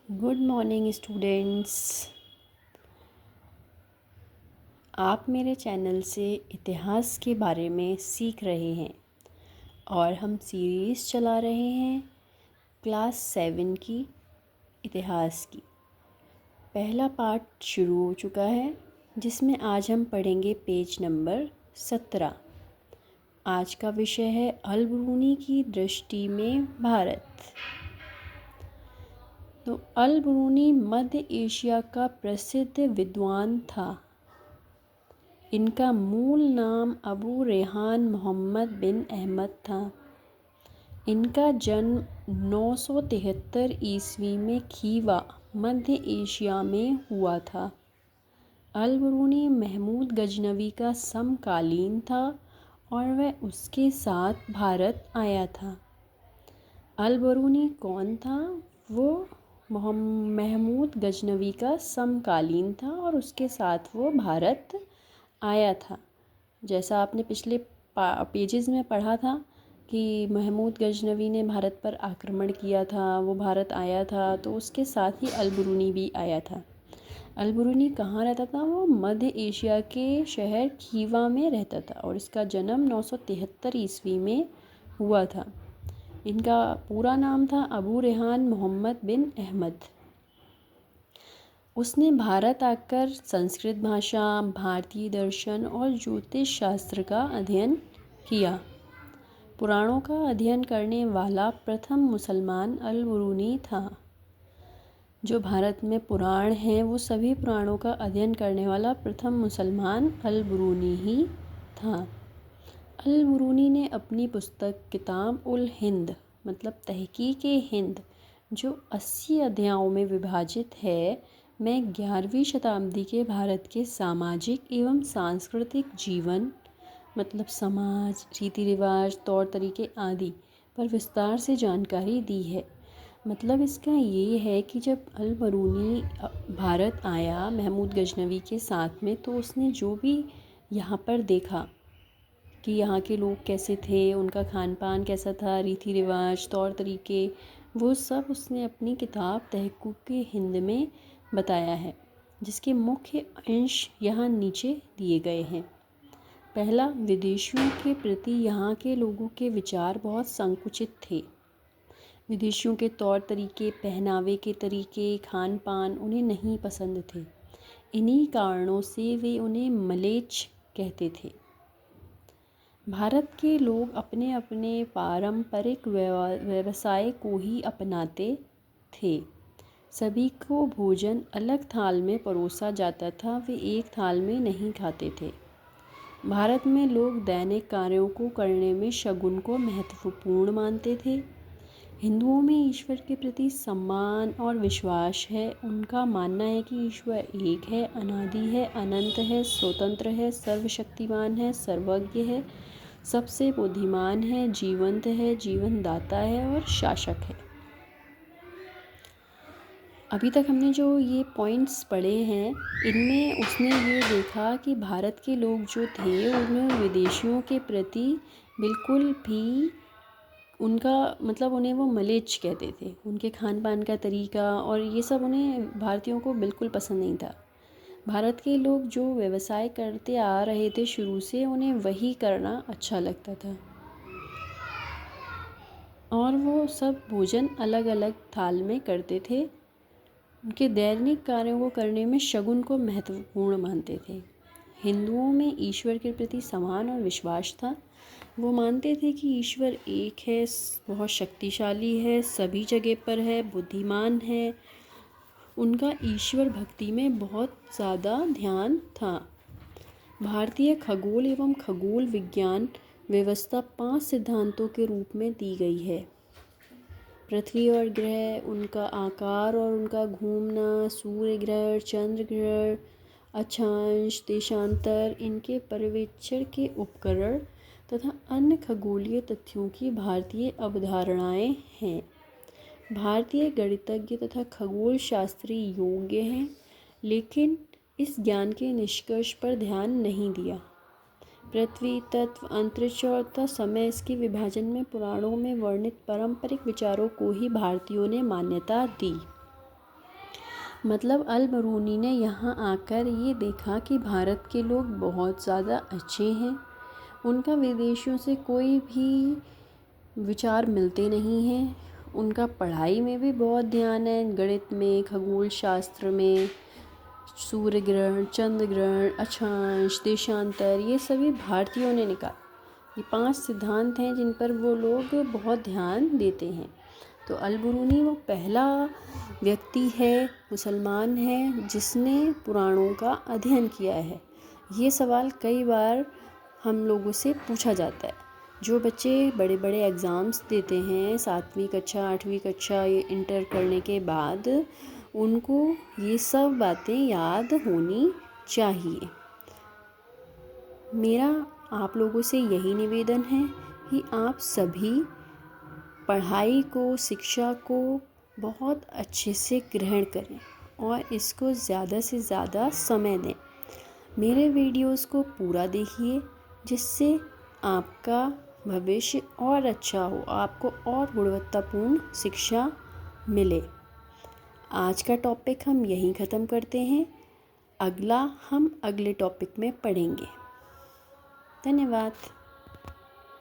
Good morning students. आप मेरे channel से इतिहास के बारे में सीख रहे हैं और हम सीरीज़ चला रहे हैं क्लास 7 की इतिहास की। पहला पार्ट शुरू हो चुका है जिसमें आज हम पढ़ेंगे पेज नंबर 17। आज का विषय है अल ब्रूनी की दृष्टि में भारत। तो अल ब्रूनी मध्य एशिया का प्रसिद्ध विद्वान था। इनका मूल नाम अबू रेहान मोहम्मद बिन अहमद था। इनका जन्म 973 ईस्वी में खीवा मध्य एशिया में हुआ था। अल ब्रूनी महमूद गजनवी का समकालीन था और वह उसके साथ भारत आया था। अल ब्रूनी कौन था? वो महमूद गजनवी का समकालीन था और उसके साथ वो भारत आया था। जैसा आपने पिछले पेजेस में पढ़ा था कि महमूद गजनवी ने भारत पर आक्रमण किया था, वो भारत आया था, तो उसके साथ ही अल ब्रूनी भी आया था। अल ब्रूनी कहाँ रहता था? वो मध्य एशिया के शहर खीवा में रहता था और इसका जन्म 973 ईस्वी में हुआ था। इनका पूरा नाम था अबू रेहान मोहम्मद बिन अहमद। उसने भारत आकर संस्कृत भाषा, भारतीय दर्शन और ज्योतिष शास्त्र का अध्ययन किया। पुराणों का अध्ययन करने वाला प्रथम मुसलमान अल ब्रूनी था। जो भारत में पुराण हैं वो सभी पुराणों का अध्ययन करने वाला प्रथम मुसलमान अल ब्रूनी ही था। अल ब्रूनी ने अपनी पुस्तक किताब उल हिंद मतलब तहकीक हिंद जो 80 अध्यायों में विभाजित है में 11वीं शताब्दी के भारत के सामाजिक एवं सांस्कृतिक जीवन मतलब समाज, रीति रिवाज, तौर तरीके आदि पर विस्तार से जानकारी दी है। मतलब इसका ये है कि जब अल ब्रूनी भारत आया महमूद गजनवी के साथ में, तो उसने जो भी यहाँ पर देखा कि यहाँ के लोग कैसे थे, उनका खान पान कैसा था, रीति रिवाज, तौर तरीके, वो सब उसने अपनी किताब तहकीक हिंद में बताया है, जिसके मुख्य अंश यहाँ नीचे दिए गए हैं। पहला, विदेशियों के प्रति यहाँ के लोगों के विचार बहुत संकुचित थे। विदेशियों के तौर तरीके, पहनावे के तरीके, खान पान उन्हें नहीं पसंद थे। इन्हीं कारणों से वे उन्हें मलेच्छ कहते थे। भारत के लोग अपने अपने पारंपरिक व्यवसाय को ही अपनाते थे। सभी को भोजन अलग थाल में परोसा जाता था, वे एक थाल में नहीं खाते थे। भारत में लोग दैनिक कार्यों को करने में शगुन को महत्वपूर्ण मानते थे। हिंदुओं में ईश्वर के प्रति सम्मान और विश्वास है। उनका मानना है कि ईश्वर एक है, अनादि है, अनंत है, स्वतंत्र है, सर्वशक्तिमान है, सर्वज्ञ है, सबसे बुद्धिमान है, जीवंत है, जीवनदाता है और शासक है। अभी तक हमने जो ये पॉइंट्स पढ़े हैं, इनमें उसने ये देखा कि भारत के लोग जो थे उनमें विदेशियों के प्रति बिल्कुल भी उनका मतलब उन्हें वो मलेच्छ कहते थे। उनके खान पान का तरीका और ये सब उन्हें भारतीयों को बिल्कुल पसंद नहीं था। भारत के लोग जो व्यवसाय करते आ रहे थे शुरू से, उन्हें वही करना अच्छा लगता था और वो सब भोजन अलग अलग थाल में करते थे। उनके दैनिक कार्यों को करने में शगुन को महत्वपूर्ण मानते थे। हिंदुओं में ईश्वर के प्रति सम्मान और विश्वास था। वो मानते थे कि ईश्वर एक है, बहुत शक्तिशाली है, सभी जगह पर है, बुद्धिमान है। उनका ईश्वर भक्ति में बहुत ज़्यादा ध्यान था। भारतीय खगोल एवं खगोल विज्ञान व्यवस्था 5 सिद्धांतों के रूप में दी गई है। पृथ्वी और ग्रह, उनका आकार और उनका घूमना, सूर्य ग्रहण, चंद्र ग्रहण, अक्षांश, देशांतर, इनके पर्यवेक्षण के उपकरण तथा अन्य खगोलीय तथ्यों की भारतीय अवधारणाएं हैं। भारतीय गणितज्ञ तथा खगोल शास्त्री योग्य हैं, लेकिन इस ज्ञान के निष्कर्ष पर ध्यान नहीं दिया। पृथ्वी, तत्व, अंतरिक्ष और तथा समय इसके विभाजन में पुराणों में वर्णित पारंपरिक विचारों को ही भारतीयों ने मान्यता दी। मतलब अल बरूनी ने यहाँ आकर ये देखा कि भारत के लोग बहुत ज़्यादा अच्छे हैं, उनका विदेशियों से कोई भी विचार मिलते नहीं हैं, उनका पढ़ाई में भी बहुत ध्यान है, गणित में, खगोल शास्त्र में, सूर्य ग्रहण, चंद्र ग्रहण, अक्षांश, देशांतर, ये सभी भारतीयों ने निकाला। ये 5 सिद्धांत हैं जिन पर वो लोग बहुत ध्यान देते हैं। तो अल बरूनी वो पहला व्यक्ति है, मुसलमान है, जिसने पुराणों का अध्ययन किया है। ये सवाल कई बार हम लोगों से पूछा जाता है। जो बच्चे बड़े बड़े एग्ज़ाम्स देते हैं 7वीं कक्षा 8वीं कक्षा ये इंटर करने के बाद, उनको ये सब बातें याद होनी चाहिए। मेरा आप लोगों से यही निवेदन है कि आप सभी पढ़ाई को, शिक्षा को बहुत अच्छे से ग्रहण करें और इसको ज़्यादा से ज़्यादा समय दें। मेरे वीडियोस को पूरा देखिए, जिससे आपका भविष्य और अच्छा हो, आपको और गुणवत्तापूर्ण शिक्षा मिले। आज का टॉपिक हम यहीं ख़त्म करते हैं। अगला हम अगले टॉपिक में पढ़ेंगे। धन्यवाद।